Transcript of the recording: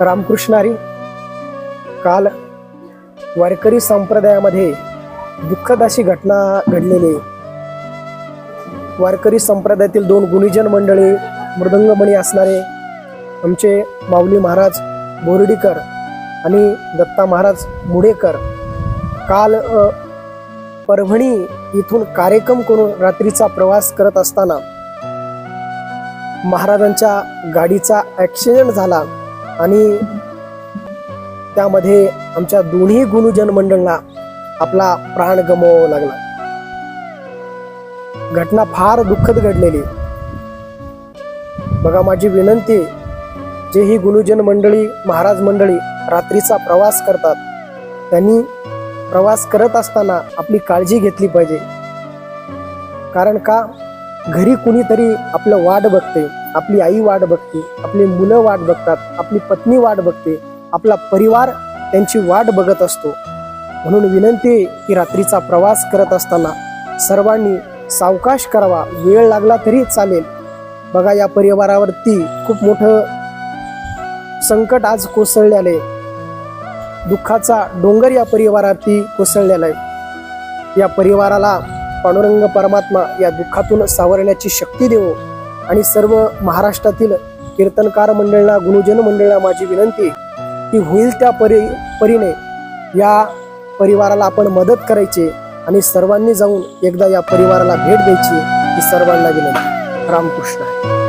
रामकृष्ण हरी. काल वारकरी संप्रदायामध्ये दुःखद अशी घटना घडलेली. वारकरी संप्रदायातील दोन गुणीजन मंडळी मृदंगमणी असणारे आमचे माऊली महाराज बोर्डीकर आणि दत्ता महाराज मुडेकर काल परभणी इथून कार्यक्रम करून रात्रीचा प्रवास करत असताना महाराजांच्या गाडीचा ॲक्सिडेंट झाला आणि त्यामध्ये आमच्या दोन्ही गुणीजन मंडळांना आपला प्राण गमवावा लागला. घटना फार दुःखद घडलेली. बघा, माझी विनंती, जे ही गुणीजन मंडळी महाराज मंडळी रात्रीचा प्रवास करतात त्यांनी प्रवास करत असताना आपली काळजी घेतली पाहिजे. कारण का, घरी कुणीतरी आपलं वाट बघते, आपली आई वाट बघते, आपली मुलं वाट बघतात, आपली पत्नी वाट बघते, आपला परिवार त्यांची वाट बघत असतो. म्हणून विनंती आहे की रात्रीचा प्रवास करत असताना सर्वांनी सावकाश करावा. वेळ लागला तरी चालेल. बघा, या परिवारावरती खूप मोठं संकट आज कोसळलेले, दुःखाचा डोंगर या परिवारावरती कोसळलेला आहे. या परिवाराला पांडुरंग परमात्मा या दुःखातून सावरण्याची शक्ती देवो. आणि सर्व महाराष्ट्रातील कीर्तनकार मंडळांना, गुणीजन मंडळांना माझी विनंती की होईल त्या परीने या परिवाराला आपण मदत करायची आणि सर्वांनी जाऊन एकदा या परिवाराला भेट द्यायची ही सर्वांना विनंती. रामकृष्ण.